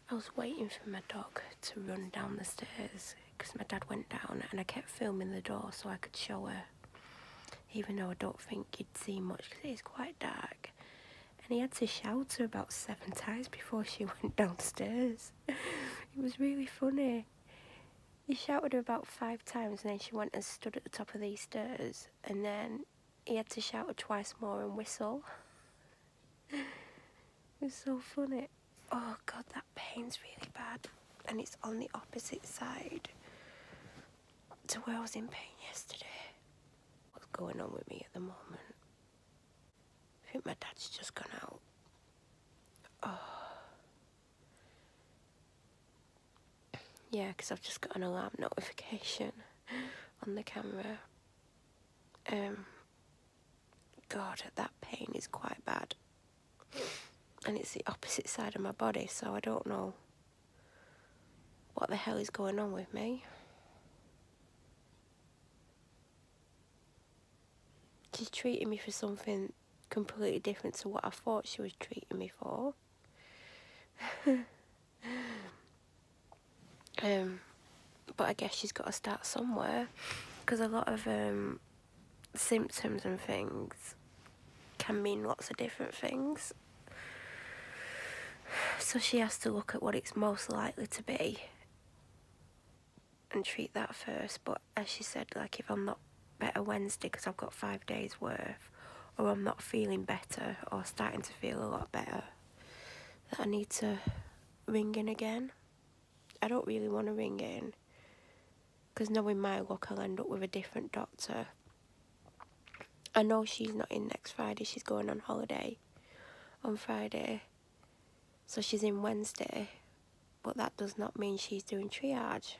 I was waiting for my dog to run down the stairs because my dad went down, and I kept filming the door so I could show her, even though I don't think you'd see much because it is quite dark. And he had to shout her about 7 times before she went downstairs. It was really funny. He shouted her about 5 times, and then she went and stood at the top of these stairs, and then he had to shout her twice more and whistle. It was so funny. Oh God, that pain's really bad, and it's on the opposite side to where I was in pain yesterday. What's going on with me at the moment? I think my dad's just gone out. Oh. Yeah, because I've just got an alarm notification on the camera. God, that pain is quite bad. And it's the opposite side of my body, so I don't know what the hell is going on with me. She's treating me for something completely different to what I thought she was treating me for. But I guess she's got to start somewhere, because a lot of symptoms and things can mean lots of different things. So she has to look at what it's most likely to be and treat that first. But as she said, like, if I'm not better Wednesday because I've got 5 days worth, or I'm not feeling better or starting to feel a lot better, that I need to ring in again. I don't really want to ring in, because knowing my luck, I'll end up with a different doctor. I know she's not in next Friday, she's going on holiday on Friday. So she's in Wednesday, but that does not mean she's doing triage.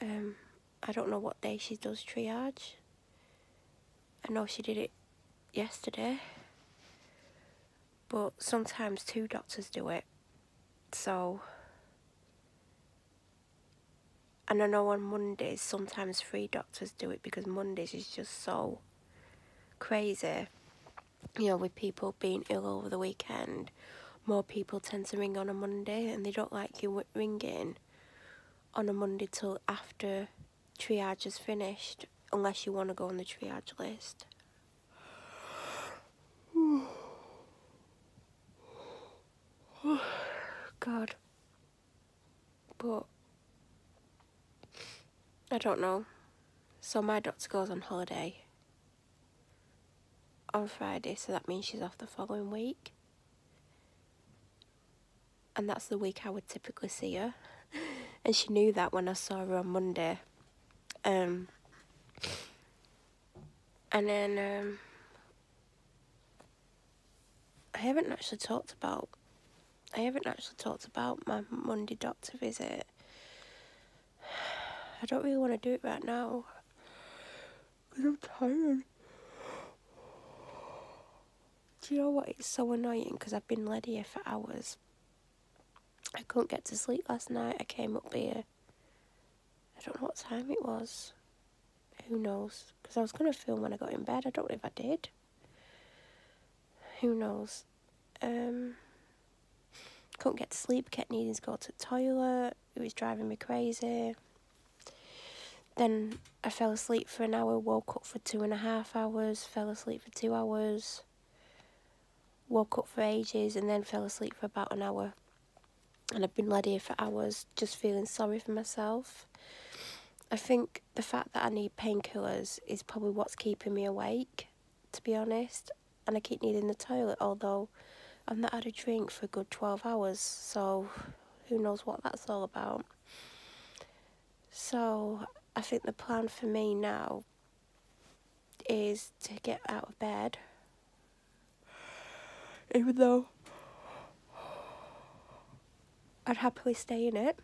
I don't know what day she does triage. I know she did it yesterday, but sometimes 2 doctors do it. So, and I know on Mondays sometimes 3 doctors do it, because Mondays is just so crazy. You know, with people being ill over the weekend, more people tend to ring on a Monday, and they don't like you ringing on a Monday till after triage is finished, unless you want to go on the triage list. God. But I don't know. So my doctor goes on holiday on Friday, so that means she's off the following week. And that's the week I would typically see her. And she knew that when I saw her on Monday. And then I haven't actually talked about my Monday doctor visit. I don't really want to do it right now, because I'm tired. Do you know what? It's so annoying, because I've been led here for hours. I couldn't get to sleep last night. I came up here. I don't know what time it was. Who knows? Because I was going to film when I got in bed. I don't know if I did. Who knows? Couldn't get to sleep. Kept needing to go to the toilet. It was driving me crazy. Then I fell asleep for an hour. Woke up for 2.5 hours. Fell asleep for 2 hours. Woke up for ages, and then fell asleep for about an hour. And I've been led here for hours, just feeling sorry for myself. I think the fact that I need painkillers is probably what's keeping me awake, to be honest. And I keep needing the toilet, although I've not had a drink for a good 12 hours. So who knows what that's all about. So I think the plan for me now is to get out of bed. Even though I'd happily stay in it.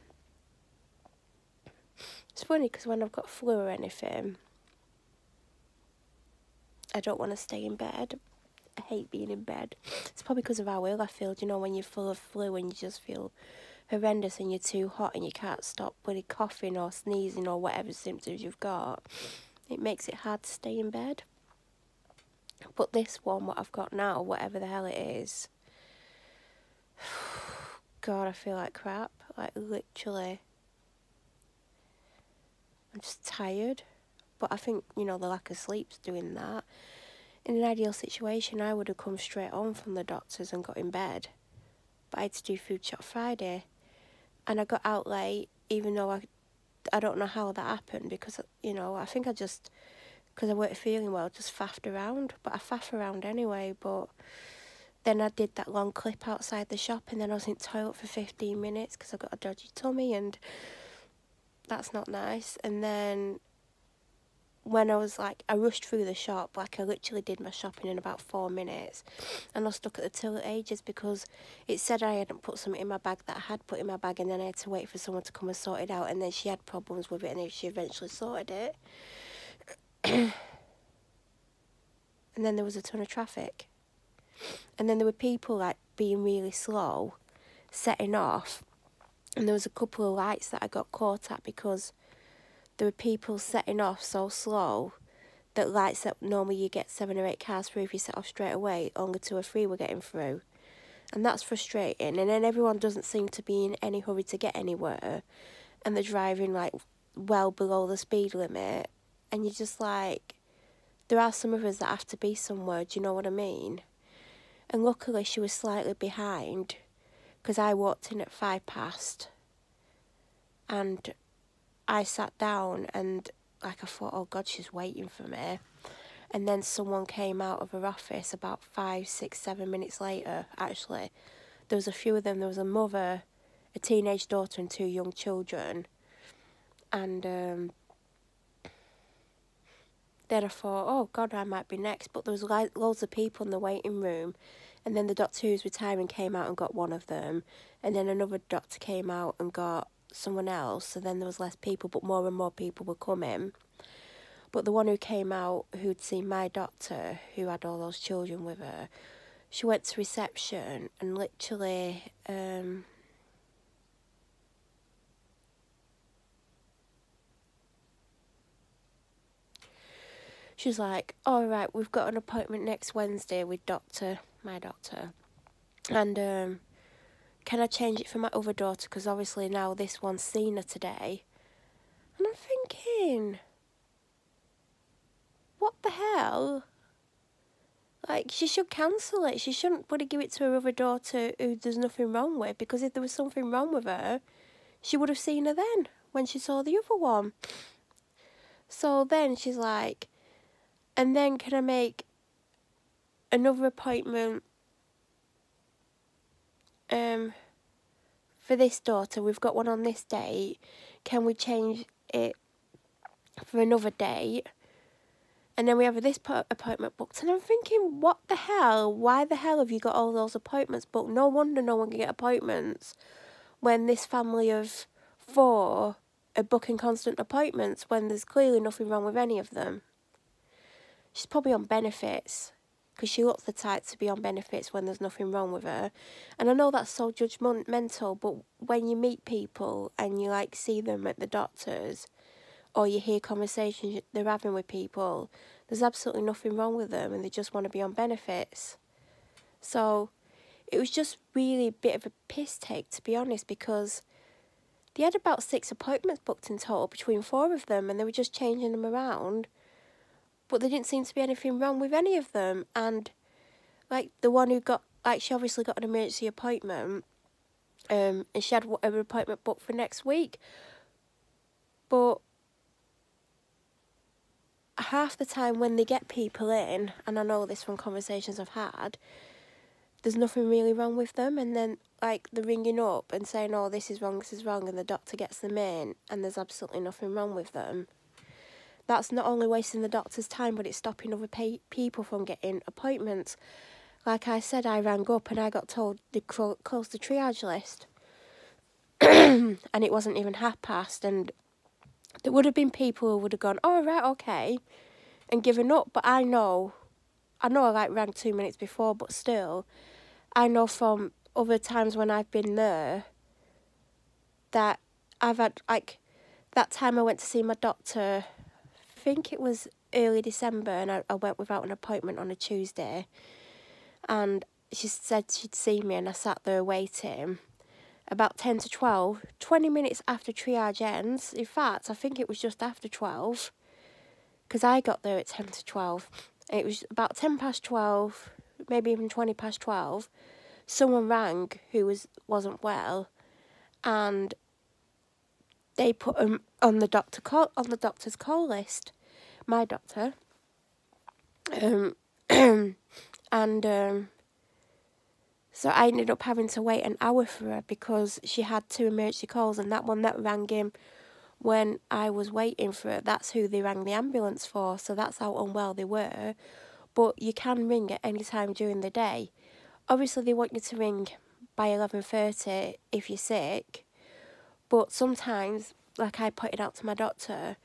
It's funny, because when I've got flu or anything, I don't want to stay in bed. I hate being in bed. It's probably because of how ill I feel. You know, when you're full of flu and you just feel horrendous and you're too hot and you can't stop bloody coughing or sneezing or whatever symptoms you've got, it makes it hard to stay in bed. But this one, what I've got now, whatever the hell it is, God, I feel like crap. Like, literally. I'm just tired. But I think, you know, the lack of sleep's doing that. In an ideal situation, I would have come straight home from the doctors and got in bed. But I had to do Food Shop Friday. And I got out late, even though I don't know how that happened. Because, you know, I think I just, because I weren't feeling well, just faffed around. But I faff around anyway. But then I did that long clip outside the shop. And then I was in the toilet for 15 minutes because I got a dodgy tummy. And that's not nice. And then when I was like, I rushed through the shop, like I literally did my shopping in about 4 minutes, and I was stuck at the till ages because it said I hadn't put something in my bag that I had put in my bag, and then I had to wait for someone to come and sort it out, and then she had problems with it, and she eventually sorted it. And then there was a ton of traffic, and then there were people like being really slow, setting off, and there was a couple of lights that I got caught at because there were people setting off so slow that lights that normally you get 7 or 8 cars through if you set off straight away, only 2 or 3 were getting through. And that's frustrating. And then everyone doesn't seem to be in any hurry to get anywhere. And they're driving like well below the speed limit. And you're just like, there are some of us that have to be somewhere, do you know what I mean? And luckily she was slightly behind because I walked in at 5 past. And I sat down and like I thought, oh God, she's waiting for me. And then someone came out of her office about 5, 6, 7 minutes later, actually. There was a few of them. There was a mother, a teenage daughter and 2 young children. And then I thought, oh God, I might be next. But there was loads of people in the waiting room. And then the doctor who was retiring came out and got one of them. And then another doctor came out and got someone else. So then there was less people, but more and more people were coming. But the one who came out, who'd seen my doctor, who had all those children with her, she went to reception and literally, she was like, all right, we've got an appointment next Wednesday with my doctor. And can I change it for my other daughter? Because obviously now this one's seen her today. And I'm thinking, what the hell? Like, she should cancel it. She shouldn't want to give it to her other daughter who there's nothing wrong with, because if there was something wrong with her, she would have seen her then, when she saw the other one. So then she's like, and then can I make another appointment for this daughter? We've got one on this date. Can we change it for another date? And then we have this appointment booked. And I'm thinking, what the hell? Why the hell have you got all those appointments booked? No wonder no one can get appointments when this family of 4 are booking constant appointments when there's clearly nothing wrong with any of them. She's probably on benefits because she looks the type to be on benefits when there's nothing wrong with her. And I know that's so judgmental, but when you meet people and you like see them at the doctor's, or you hear conversations they're having with people, there's absolutely nothing wrong with them and they just want to be on benefits. So it was just really a bit of a piss take, to be honest, because they had about 6 appointments booked in total between 4 of them, and they were just changing them around. But there didn't seem to be anything wrong with any of them. And like the one who got, like, she obviously got an emergency appointment, and she had an appointment booked for next week. But half the time when they get people in, and I know this from conversations I've had, there's nothing really wrong with them, and then like they're ringing up and saying, oh, this is wrong, and the doctor gets them in and there's absolutely nothing wrong with them. That's not only wasting the doctor's time, but it's stopping other people from getting appointments. Like I said, I rang up and I got told they closed the triage list and it wasn't even past, and there would have been people who would have gone, oh, right, okay, and given up. But I know I like rang 2 minutes before, but still, I know from other times when I've been there that I've had, like, that time I went to see my doctor, I think it was early December, and I went without an appointment on a Tuesday, and she said she'd see me, and I sat there waiting, about 10 to 12, 20 minutes after triage ends. In fact, I think it was just after 12, because I got there at 10 to 12. It was about 10 past 12, maybe even 20 past 12. Someone rang who wasn't well, and they put him on the doctor's call list. My doctor. And so I ended up having to wait an hour for her because she had 2 emergency calls, and that one that rang him when I was waiting for her, that's who they rang the ambulance for, so that's how unwell they were. But you can ring at any time during the day. Obviously, they want you to ring by 11:30 if you're sick, but sometimes, like I pointed out to my doctor,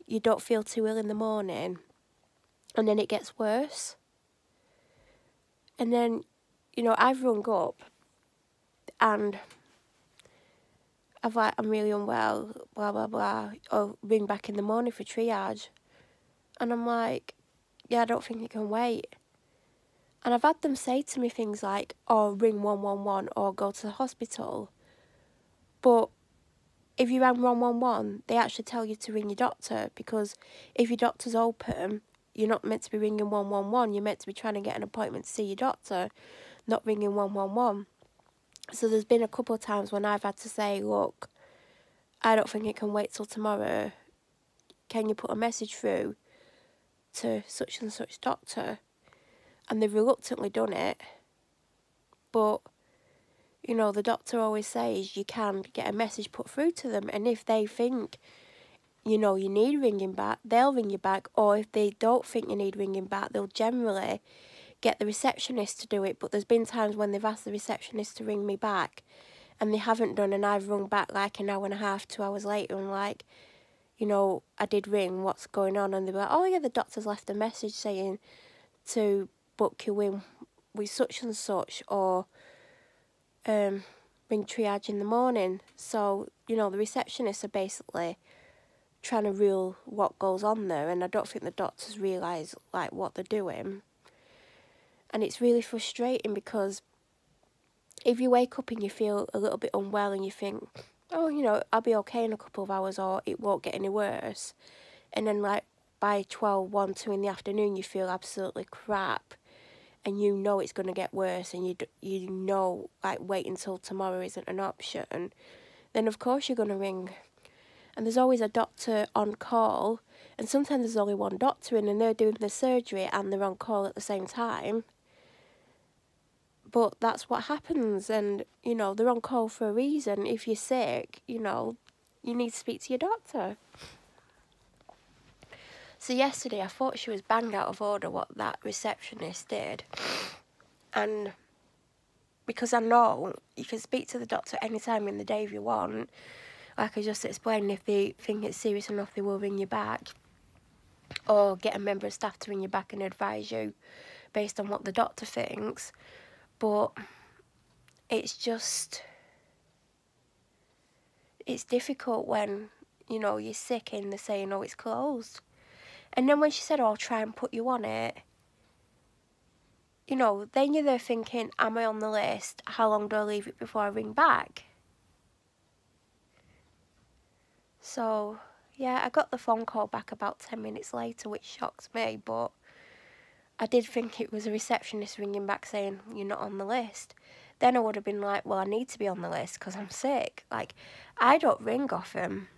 you don't feel too ill in the morning, and then it gets worse. And then, you know, I've rung up and I've like, I'm really unwell, blah, blah, blah, or ring back in the morning for triage. And I'm like, yeah, I don't think it can wait. And I've had them say to me things like, oh, ring 111 or go to the hospital. But if you rang 111, they actually tell you to ring your doctor, because if your doctor's open, you're not meant to be ringing 111. You're meant to be trying to get an appointment to see your doctor, not ringing 111. So there's been a couple of times when I've had to say, look, I don't think it can wait till tomorrow. Can you put a message through to such and such doctor? And they've reluctantly done it. But, you know, the doctor always says you can get a message put through to them. And if they think, you know, you need ringing back, they'll ring you back. Or if they don't think you need ringing back, they'll generally get the receptionist to do it. But there's been times when they've asked the receptionist to ring me back and they haven't done, and I've rung back like an hour and a half, 2 hours later, and like, you know, I did ring, what's going on? And they were like, oh yeah, the doctor's left a message saying to book you in with such and such, or ring triage in the morning. So, you know, the receptionists are basically trying to rule what goes on there, and I don't think the doctors realise like what they're doing. And it's really frustrating, because if you wake up and you feel a little bit unwell and you think, oh, you know, I'll be okay in a couple of hours, or it won't get any worse, and then like by 12, 1, 2 in the afternoon you feel absolutely crap, and you know it's going to get worse, and you know like waiting until tomorrow isn't an option, then of course you're going to ring. And there's always a doctor on call, and sometimes there's only one doctor in, and they're doing the surgery and they're on call at the same time. But that's what happens, and, you know, they're on call for a reason. If you're sick, you know, you need to speak to your doctor. So yesterday I thought she was bang out of order what that receptionist did. And because I know you can speak to the doctor any time in the day if you want, like I just explained, if they think it's serious enough, they will ring you back. Or get a member of staff to ring you back and advise you based on what the doctor thinks. But it's just, it's difficult when, you know, you're sick and they're saying, oh, it's closed. And then when she said, oh, I'll try and put you on it, you know, then you're there thinking, am I on the list? How long do I leave it before I ring back? So, yeah, I got the phone call back about 10 minutes later, which shocked me, but I did think it was a receptionist ringing back saying, you're not on the list. Then I would have been like, well, I need to be on the list because I'm sick. Like, I don't ring often.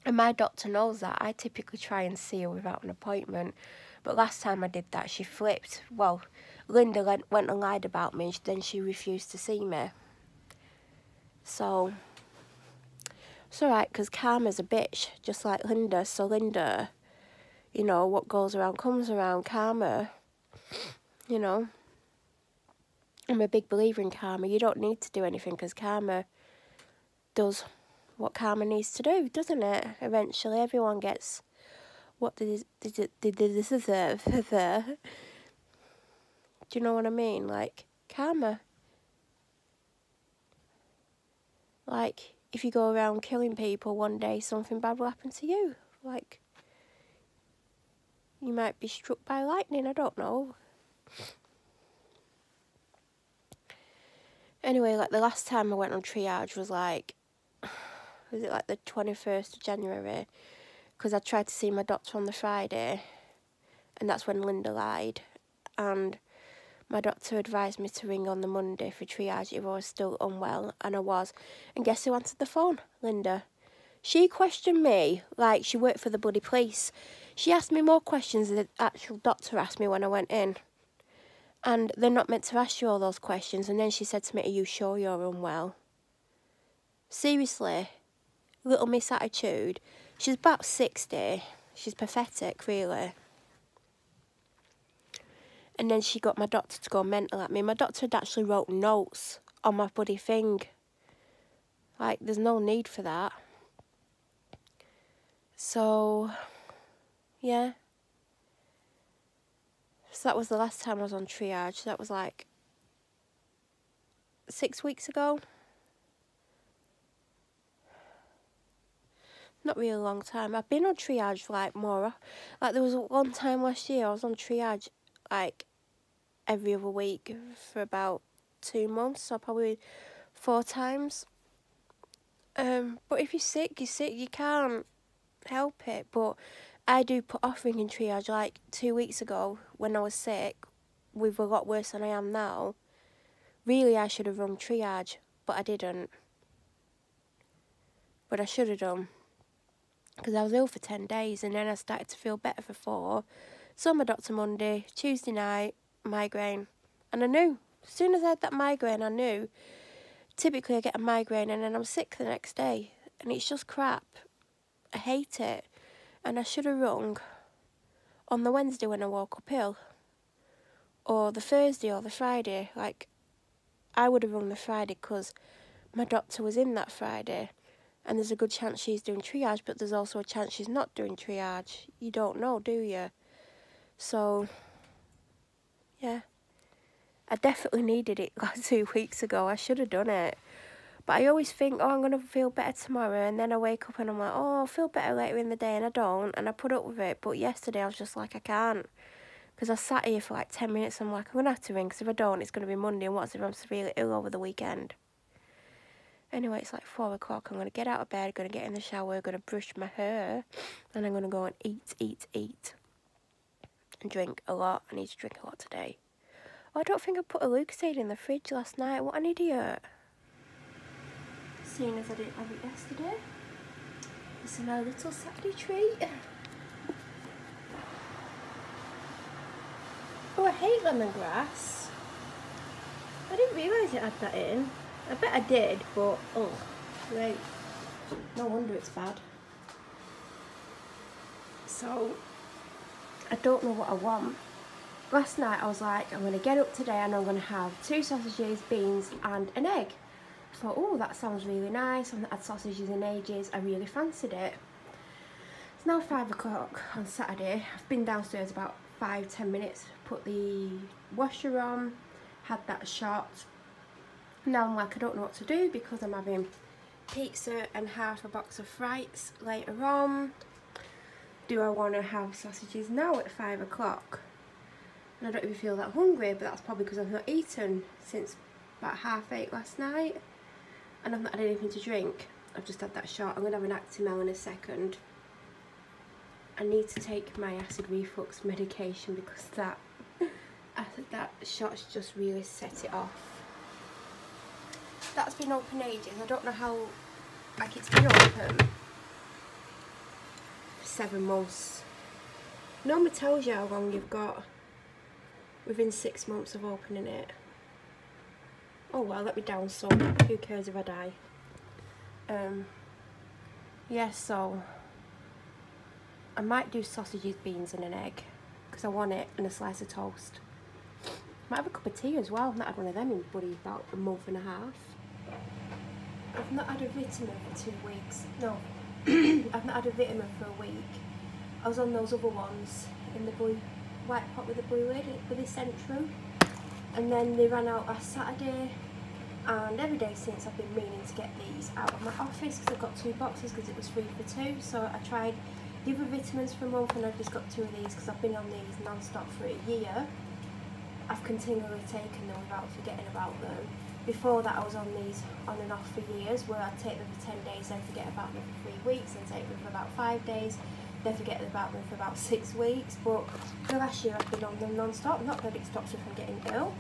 And my doctor knows that. I typically try and see her without an appointment. But last time I did that, she flipped. Well, Linda went and lied about me, and then she refused to see me. So, it's alright, because Karma's a bitch, just like Linda. So Linda, you know, what goes around comes around. Karma, you know, I'm a big believer in karma. You don't need to do anything, because karma does what karma needs to do, doesn't it? Eventually, everyone gets what they deserve. Do you know what I mean? Like, karma. Like, if you go around killing people, one day something bad will happen to you. Like, you might be struck by lightning, I don't know. Anyway, like the last time I went on triage was like, was it like the 21st of January? Because I tried to see my doctor on the Friday, and that's when Linda lied. And my doctor advised me to ring on the Monday for triage if I was still unwell, and I was. And guess who answered the phone? Linda. She questioned me like she worked for the bloody police. She asked me more questions than the actual doctor asked me when I went in. And they're not meant to ask you all those questions. And then she said to me, are you sure you're unwell? Seriously, little Miss Attitude. She's about 60. She's pathetic, really. And then she got my doctor to go mental at me. My doctor had actually wrote notes on my bloody thing. Like, there's no need for that. So, yeah. So that was the last time I was on triage. That was like 6 weeks ago. Not really a long time. I've been on triage for like more. Like there was one time last year I was on triage like every other week for about 2 months. So probably 4 times. But if you're sick, you're sick. You can't help it. But I do put off ringing triage. Like 2 weeks ago when I was sick, with a lot worse than I am now. Really, I should have rung triage, but I didn't. But I should have done. Because I was ill for 10 days and then I started to feel better for 4. Saw my doctor Monday, Tuesday night, migraine. And I knew. As soon as I had that migraine, I knew. Typically I get a migraine and then I'm sick the next day. And it's just crap. I hate it. And I should have rung on the Wednesday when I woke up ill. Or the Thursday or the Friday. Like, I would have rung the Friday because my doctor was in that Friday. And there's a good chance she's doing triage, but there's also a chance she's not doing triage. You don't know, do you? So, yeah. I definitely needed it like 2 weeks ago. I should have done it. But I always think, oh, I'm going to feel better tomorrow. And then I wake up and I'm like, oh, I'll feel better later in the day. And I don't. And I put up with it. But yesterday I was just like, I can't. Because I sat here for like 10 minutes. I'm like, I'm going to have to ring. Because if I don't, it's going to be Monday. And what's if I'm severely ill over the weekend? Anyway, it's like 4 o'clock. I'm going to get out of bed, going to get in the shower, going to brush my hair, and I'm going to go and eat. And drink a lot. I need to drink a lot today. Oh, I don't think I put a Lucozade in the fridge last night. What an idiot. Seeing as I didn't have it yesterday. This is my little Saturday treat. Oh, I hate lemongrass. I didn't realise it had that in. I bet I did, but oh, great. No wonder it's bad. So, I don't know what I want. Last night I was like, I'm going to get up today and I'm going to have 2 sausages, beans and an egg. I thought, oh, that sounds really nice. I've not had sausages in ages. I really fancied it. It's now 5 o'clock on Saturday. I've been downstairs about 5-10 minutes, put the washer on, had that shot. Now I'm like, I don't know what to do because I'm having pizza and half a box of frites later on. Do I want to have sausages now at 5 o'clock? And I don't even feel that hungry, but that's probably because I've not eaten since about 8:30 last night. And I've not had anything to drink. I've just had that shot. I'm going to have an Actimel in a second. I need to take my acid reflux medication because that shot's just really set it off. That's been open ages. I don't know how, like it's been open for 7 months. Normally tells you how long you've got within 6 months of opening it. Oh well, let me down some. Who cares if I die? Yeah, so I might do sausages, beans and an egg because I want it, and a slice of toast. Might have a cup of tea as well. I've not had one of them in bloody about a month and a half. I've not had a vitamin for 2 weeks. No, I've not had a vitamin for a week. I was on those other ones in the blue white pot with the blue lid with the Centrum, and then they ran out last Saturday. And every day since I've been meaning to get these out of my office because I've got 2 boxes because it was 3 for 2. So I tried the other vitamins for a month and I've just got 2 of these because I've been on these non-stop for a year. I've continually taken them without forgetting about them before that I was on these on and off for years, where I'd take them for 10 days, then forget about them for 3 weeks, then take them for about 5 days, then forget about them for about 6 weeks. But the last year I've been on them non-stop. Not that it stops me from getting ill.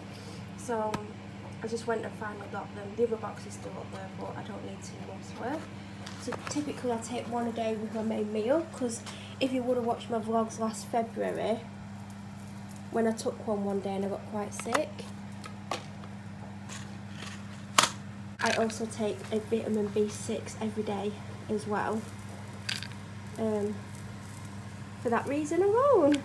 So I just went and finally got them. The other box is still up there, but I don't need 2 months worth. So typically I take one a day with my main meal, because if you would have watched my vlogs last February, when I took one day and I got quite sick. I also take a vitamin B6 every day as well, for that reason alone.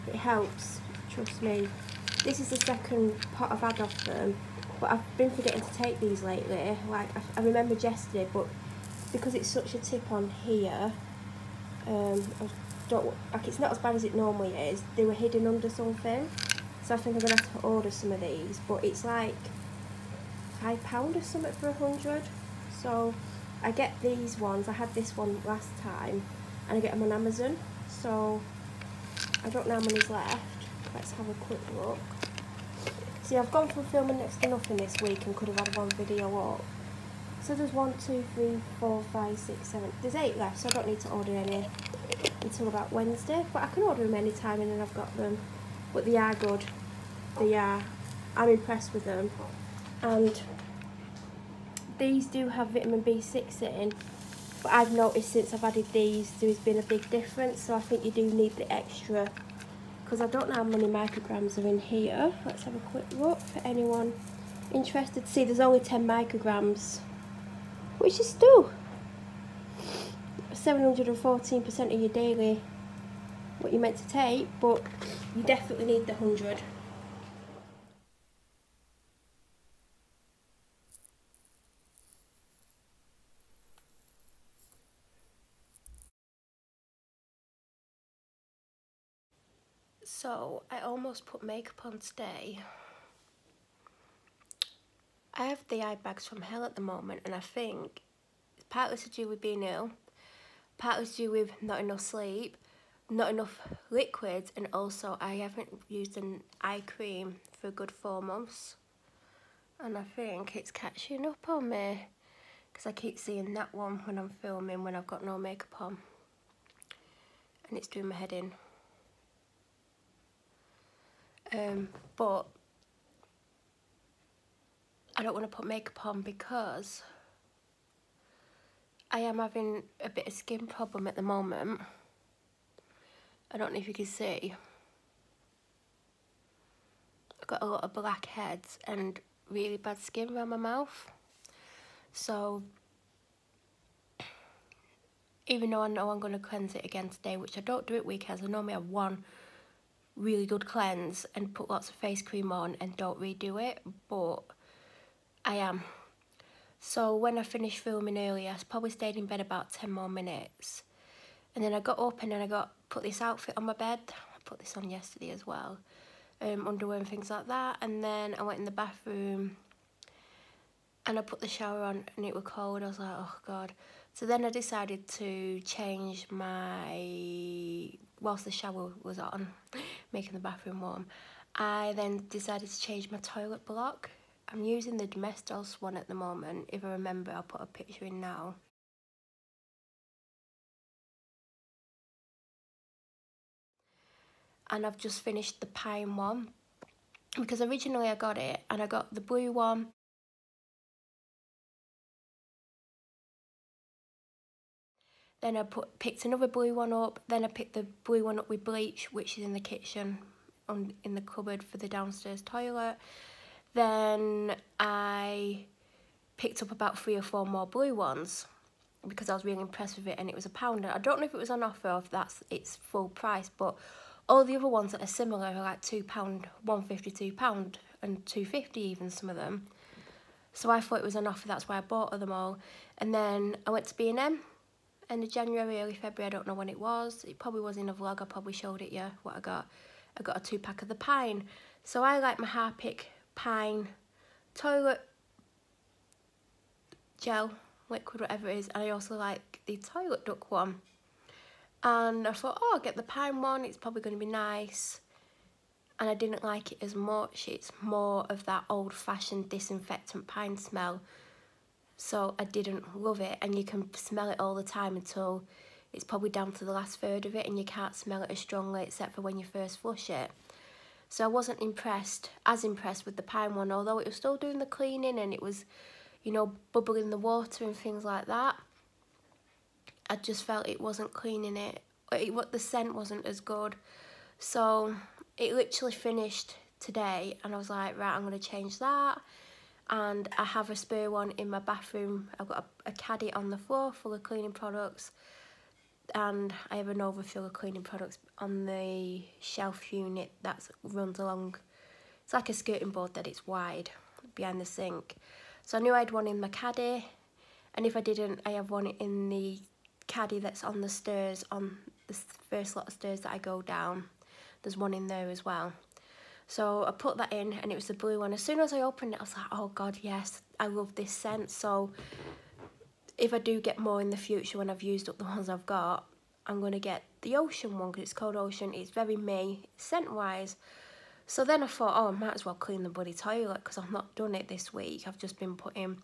It helps, trust me. This is the second pot I've had of them, but I've been forgetting to take these lately. Like, I remembered yesterday, but because it's such a tip on here, it's not as bad as it normally is. They were hidden under something, so I think I'm gonna have to order some of these. But it's like £5 or something for 100. So I get these ones. I had this one last time, and I get them on Amazon. So I don't know how many's left. Let's have a quick look. See, I've gone from filming next to nothing this week and could have had one video up. So there's 1, 2, 3, 4, 5, 6, 7. There's 8 left, so I don't need to order any until about Wednesday. But I can order them anytime and then I've got them. But they are good. They are. I'm impressed with them. And these do have vitamin B6 in. But I've noticed since I've added these, there's been a big difference. So I think you do need the extra, because I don't know how many micrograms are in here. Let's have a quick look for anyone interested. See, there's only 10 micrograms, which is still 714% of your daily, what you're meant to take, but you definitely need the 100. So I almost put makeup on today. I have the eye bags from hell at the moment, and I think it's partly to do with being ill, partly to do with not enough sleep, not enough liquids, and also I haven't used an eye cream for a good 4 months, and I think it's catching up on me, because I keep seeing that one when I'm filming when I've got no makeup on, and it's doing my head in. But I don't want to put makeup on because I am having a bit of skin problem at the moment. I don't know if you can see. I've got a lot of blackheads and really bad skin around my mouth. So even though I know I'm going to cleanse it again today, which I don't do at weekends, I normally have one really good cleanse and put lots of face cream on and don't redo it, but I am. So when I finished filming earlier, I probably stayed in bed about 10 more minutes. And then I got up and then I put this outfit on my bed. I put this on yesterday as well. Underwear and things like that. And then I went in the bathroom and I put the shower on and it was cold. I was like, oh God. So then I decided to change whilst the shower was on, making the bathroom warm, I then decided to change my toilet block. I'm using the Domestos one at the moment. If I remember, I'll put a picture in now. And I've just finished the pine one, because originally I got it and I got the blue one. Then I picked another blue one up. Then I picked the blue one up with bleach, which is in the kitchen, in the cupboard for the downstairs toilet. Then I picked up about 3 or 4 more blue ones because I was really impressed with it, and it was £1. I don't know if it was on offer or if that's its full price, but all the other ones that are similar are like £2, £1.50, £2, and £2.50 even, some of them. So I thought it was on offer, that's why I bought them all. And then I went to B&M, end of January, early February, I don't know when it was. It probably was in a vlog, I probably showed it you, what I got. I got a 2-pack of the Pine. So I like my Harpic Pine toilet gel, liquid, whatever it is, and I also like the toilet duck one. And I thought, oh, I'll get the Pine one, it's probably going to be nice. and I didn't like it as much. It's more of that old-fashioned disinfectant pine smell, so I didn't love it, and you can smell it all the time until it's probably down to the last third of it, and you can't smell it as strongly except for when you first flush it. So I wasn't as impressed with the pine one, although it was still doing the cleaning and it was, you know, bubbling the water and things like that. I just felt it wasn't cleaning it. The scent wasn't as good. So it literally finished today, and I was like, right, I'm going to change that. And I have a spare one in my bathroom. I've got a caddy on the floor full of cleaning products, and I have an overfill of cleaning products on the shelf unit that runs along. It's like a skirting board that it's wide behind the sink. So I knew I had one in my caddy, and if I didn't, I have one in the caddy that's on the stairs, on the first lot of stairs that I go down. There's one in there as well. So I put that in, and it was the blue one. As soon as I opened it, I was like, oh God, yes, I love this scent. So if I do get more in the future when I've used up the ones I've got, I'm going to get the Ocean one, because it's called Ocean. It's very me, scent-wise. So then I thought, oh, I might as well clean the bloody toilet, because I've not done it this week. I've just been putting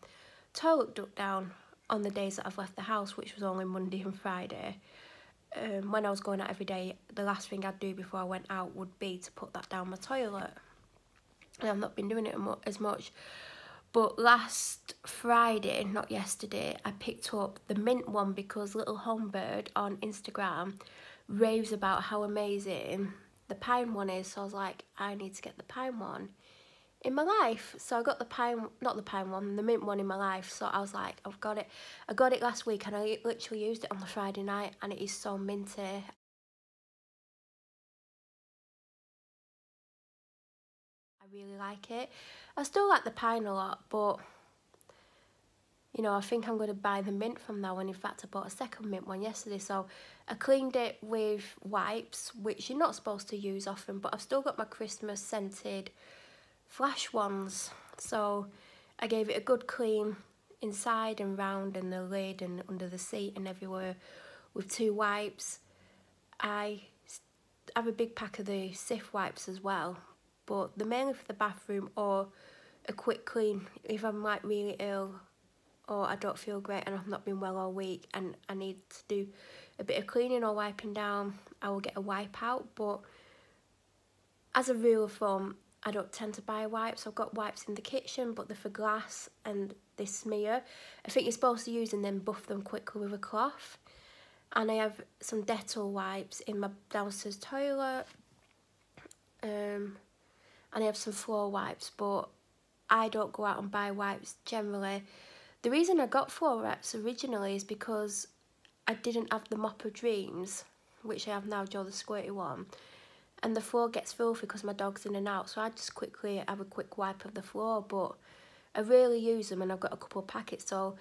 toilet duct down on the days that I've left the house, which was only Monday and Friday. When I was going out every day, the last thing I'd do before I went out would be to put that down my toilet. And I've not been doing it as much. But last Friday, not yesterday, I picked up the mint one because Little Homebird on Instagram raves about how amazing the pine one is. So I was like, I need to get the pine one in my life. So I got the pine, not the pine one, the mint one in my life. So I was like, I've got it. I got it last week, and I literally used it on the Friday night, and it is so minty. I really like it. I still like the pine a lot, but you know, I think I'm going to buy the mint from now on. In fact, I bought a second mint one yesterday. So I cleaned it with wipes, which you're not supposed to use often, but I've still got my Christmas scented flash ones. So I gave it a good clean inside and round, and the lid and under the seat and everywhere, with 2 wipes. I have a big pack of the Cif wipes as well, but they're mainly for the bathroom or a quick clean if I'm like really ill, or I don't feel great and I've not been well all week and I need to do a bit of cleaning or wiping down. I will get a wipe out, but as a rule of thumb, I don't tend to buy wipes. I've got wipes in the kitchen, but they're for glass and they smear. I think you're supposed to use and then buff them quickly with a cloth. And I have some Dettol wipes in my downstairs toilet. And I have some floor wipes, but I don't go out and buy wipes generally. The reason I got floor wipes originally is because I didn't have the Mop of Dreams, which I have now, Joe the Squirty one. And the floor gets filthy because my dog's in and out, so I just quickly have a quick wipe of the floor. But I rarely use them, and I've got a couple of packets, so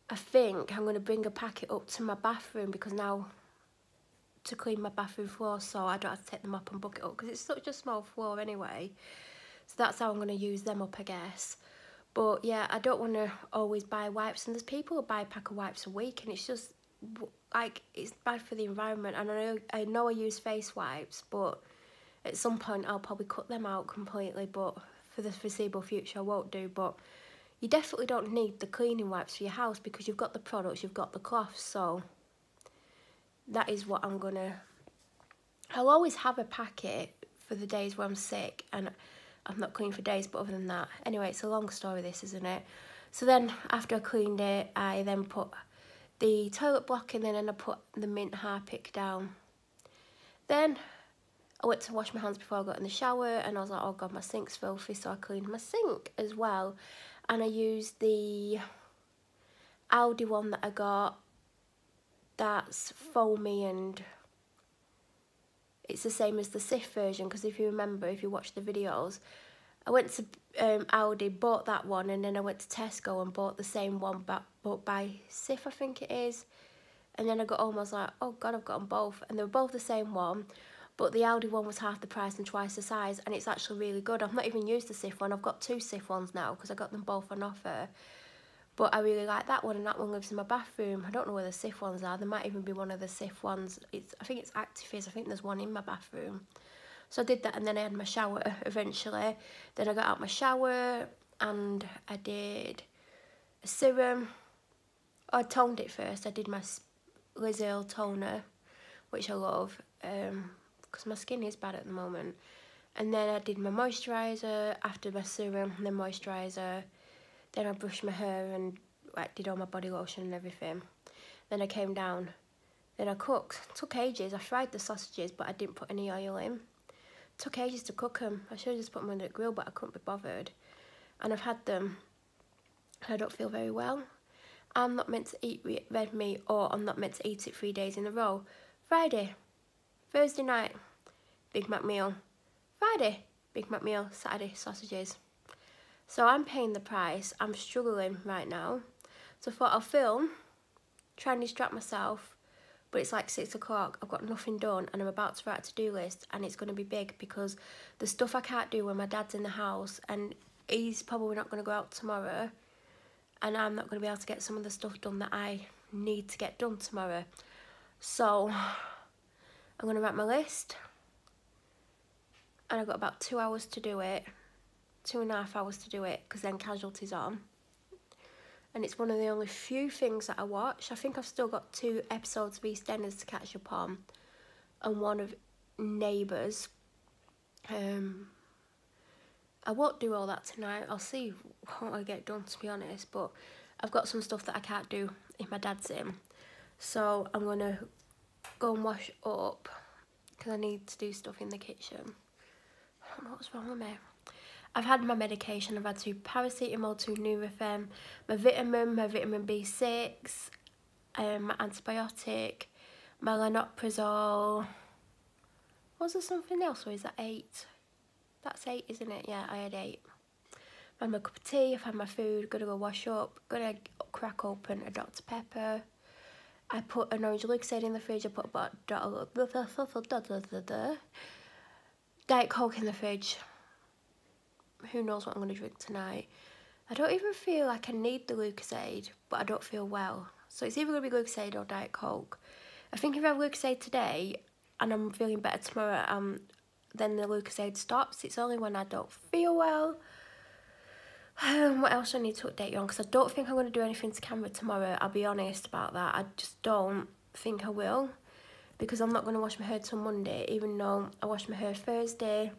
I think I'm going to bring a packet up to my bathroom, because now to clean my bathroom floor, so I don't have to take them up and bucket up, because it's such a small floor anyway. So that's how I'm going to use them up, I guess. But yeah, I don't want to always buy wipes, and there's people who buy a pack of wipes a week, and it's just like, it's bad for the environment. And I know I use face wipes, but at some point I'll probably cut them out completely, but for the foreseeable future I won't do. But you definitely don't need the cleaning wipes for your house, because you've got the products, you've got the cloths. So that is what I'm gonna, I'll always have a packet for the days where I'm sick and I'm not clean for days, but other than that, anyway, it's a long story this, isn't it? So then after I cleaned it, I then put the toilet block in, and I put the mint Harpic down. Then I went to wash my hands before I got in the shower, and I was like, oh God, my sink's filthy, so I cleaned my sink as well. And I used the Aldi one that I got, that's foamy, and it's the same as the Cif version, because if you remember, if you watch the videos, I went to Aldi, bought that one, and then I went to Tesco and bought the same one, bought by Cif, I think it is. And then I got home, I was like, oh God, I've got them both. And they were both the same one, but the Aldi one was half the price and twice the size, and it's actually really good. I've not even used the Cif one. I've got 2 Cif ones now, because I got them both on offer. But I really like that one, and that one lives in my bathroom. I don't know where the Cif ones are. There might even be one of the Cif ones. I think it's Actifizz. I think there's one in my bathroom. So I did that, and then I had my shower eventually. Then I got out my shower and I did a serum. I toned it first. I did my Liz Earle toner, which I love, because my skin is bad at the moment. And then I did my moisturiser after my serum, and then moisturiser. Then I brushed my hair and like did all my body lotion and everything. Then I came down. Then I cooked. Took ages. I fried the sausages, but I didn't put any oil in. Took ages to cook them. I should have just put them under the grill, but I couldn't be bothered. And I've had them, and I don't feel very well. I'm not meant to eat red meat, or I'm not meant to eat it 3 days in a row. Friday, Thursday night, Big Mac meal. Friday, Big Mac meal. Saturday, sausages. So I'm paying the price. I'm struggling right now. So I thought I'll film, try and distract myself. But it's like 6 o'clock, I've got nothing done, and I'm about to write a to-do list, and it's going to be big because the stuff I can't do when my dad's in the house, and he's probably not going to go out tomorrow, and I'm not going to be able to get some of the stuff done that I need to get done tomorrow. So I'm going to write my list, and I've got about 2 hours to do it, 2.5 hours to do it, because then Casualty's on. And it's one of the only few things that I watch. I think I've still got 2 episodes of EastEnders to catch up on, and 1 of Neighbours. I won't do all that tonight. I'll see what I get done, to be honest. But I've got some stuff that I can't do if my dad's in. So I'm going to go and wash up, because I need to do stuff in the kitchen. I don't know what's wrong with me. I've had my medication. I've had 2 paracetamol, 2 Nurofen, my vitamin B6, my antibiotic, my lanoprazole. Was there something else, or is that 8? That's 8, isn't it? Yeah, I had 8. I've had my cup of tea, I've had my food, gotta go wash up, gotta crack open a Dr. Pepper. I put an orange Lucozade in the fridge, I put about Diet Coke in the fridge. Who knows what I'm going to drink tonight. I don't even feel like I need the Lucozade, but I don't feel well. So it's either going to be Lucozade or Diet Coke. I think if I have Lucozade today and I'm feeling better tomorrow, then the Lucozade stops. It's only when I don't feel well. What else do I need to update you on? Because I don't think I'm going to do anything to camera tomorrow. I'll be honest about that. I just don't think I will. Because I'm not going to wash my hair till Monday, even though I wash my hair Thursday.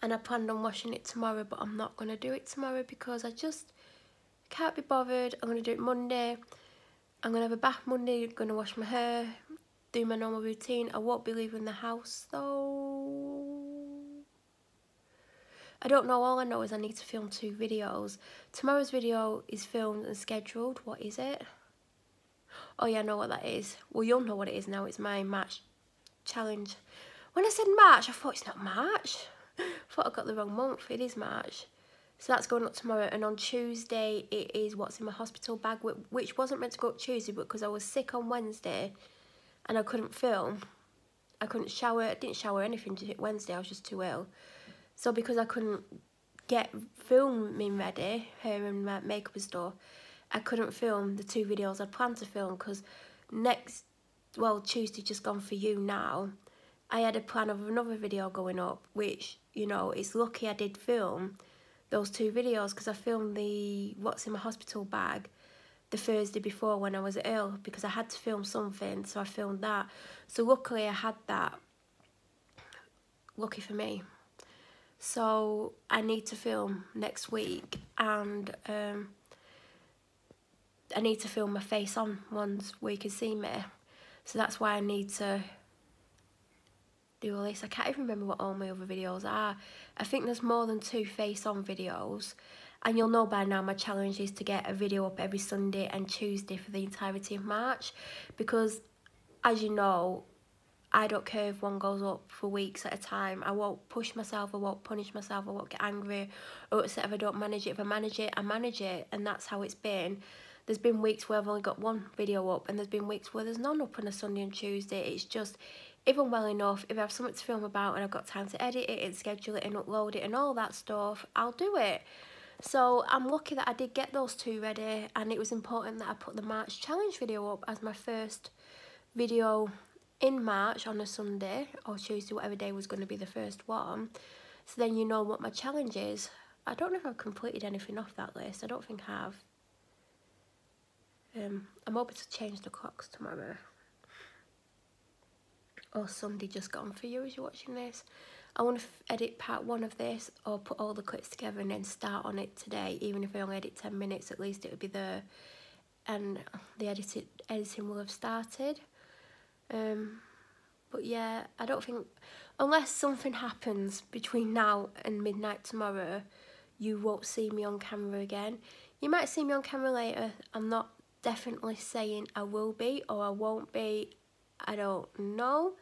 And I planned on washing it tomorrow, but I'm not going to do it tomorrow because I just can't be bothered. I'm going to do it Monday. I'm going to have a bath Monday, going to wash my hair, do my normal routine. I won't be leaving the house though. I don't know, all I know is I need to film 2 videos. Tomorrow's video is filmed and scheduled. What is it? Oh yeah, I know what that is. Well, you'll know what it is now. It's my March challenge. When I said March, I thought it's not March. I thought I got the wrong month. It is March. So that's going up tomorrow. And on Tuesday, it is what's in my hospital bag, which wasn't meant to go up Tuesday, but because I was sick on Wednesday and I couldn't film. I couldn't shower. I didn't shower anything Wednesday. I was just too ill. So because I couldn't get filming ready, hair and makeup and stuff, I couldn't film the 2 videos I'd planned to film because Tuesday just gone for you now. I had a plan of another video going up, which, you know, it's lucky I did film those 2 videos because I filmed the what's in my hospital bag the Thursday before when I was ill because I had to film something, so I filmed that. So luckily I had that. Lucky for me. So I need to film next week, and I need to film my face on ones where you can see me. So that's why I need to do all this. I can't even remember what all my other videos are. I think there's more than 2 face on videos, and you'll know by now my challenge is to get a video up every Sunday and Tuesday for the entirety of March, because as you know, I don't care if one goes up for weeks at a time. I won't push myself, I won't punish myself, I won't get angry or upset if I don't manage it. If I manage it, I manage it, and that's how it's been. There's been weeks where I've only got 1 video up, and there's been weeks where there's none up on a Sunday and Tuesday. It's just, if I'm well enough, if I have something to film about and I've got time to edit it and schedule it and upload it and all that stuff, I'll do it. So I'm lucky that I did get those 2 ready, and it was important that I put the March challenge video up as my first video in March on a Sunday or Tuesday, whatever day was going to be the first one. So then you know what my challenge is. I don't know if I've completed anything off that list. I don't think I have. I'm hoping to change the clocks tomorrow. Or Sunday just gone for you as you're watching this. I want to edit part 1 of this or put all the clips together and then start on it today. Even if I only edit 10 minutes, at least it would be there. And the editing will have started. But yeah, I don't think, unless something happens between now and midnight tomorrow, you won't see me on camera again. You might see me on camera later. I'm not definitely saying I will be or I won't be. I don't know.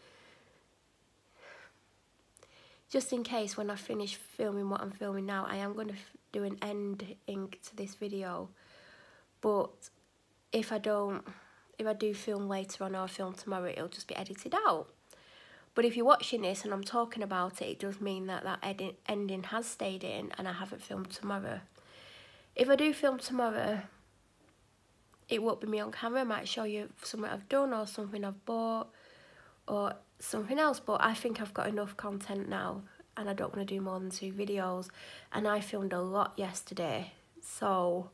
Just in case when I finish filming what I'm filming now, I am going to do an ending to this video. But if I do film later on or film tomorrow, it'll just be edited out. But if you're watching this and I'm talking about it, it does mean that that ending has stayed in and I haven't filmed tomorrow. If I do film tomorrow, it won't be me on camera. I might show you something I've done or something I've bought or something else. But I think I've got enough content now and I don't want to do more than 2 videos. And I filmed a lot yesterday. So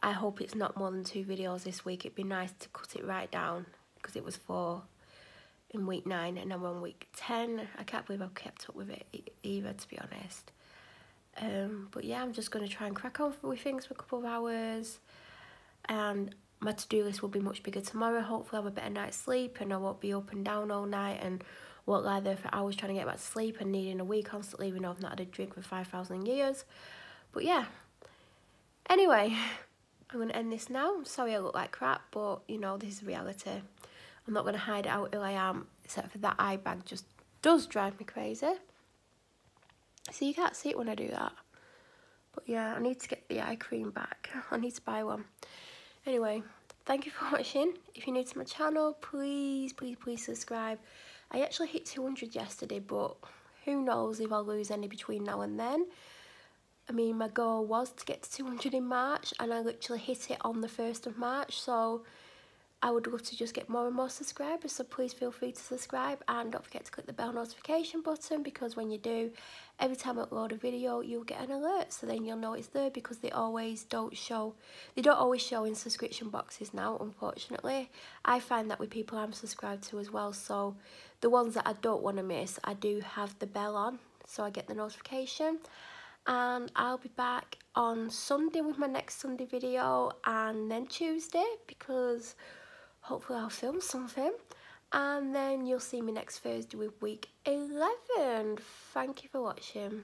I hope it's not more than 2 videos this week. It'd be nice to cut it right down because it was 4 in week 9 and I'm on week 10. I can't believe I've kept up with it either, to be honest. But yeah, I'm just going to try and crack on with things for a couple of hours. And my to-do list will be much bigger tomorrow. Hopefully I'll have a better night's sleep and I won't be up and down all night and won't lie there for hours trying to get back to sleep and needing a wee constantly, even though I've not had a drink for 5,000 years. But yeah. Anyway, I'm going to end this now. I'm sorry I look like crap, but you know, this is reality. I'm not going to hide out who I am, except for that eye bag just does drive me crazy. So you can't see it when I do that. But yeah, I need to get the eye cream back. I need to buy one. Anyway, thank you for watching. If you're new to my channel, please, please, please subscribe. I actually hit 200 yesterday, but who knows if I'll lose any between now and then. I mean, my goal was to get to 200 in March, and I literally hit it on the 1st of March, so I would love to just get more and more subscribers, so please feel free to subscribe and don't forget to click the bell notification button, because when you do, every time I upload a video you'll get an alert, so then you'll know it's there, because they don't always show in subscription boxes now, unfortunately. I find that with people I'm subscribed to as well, so the ones that I don't want to miss, I do have the bell on so I get the notification. And I'll be back on Sunday with my next Sunday video, and then Tuesday, because hopefully I'll film something, and then you'll see me next Thursday with week 11. Thank you for watching.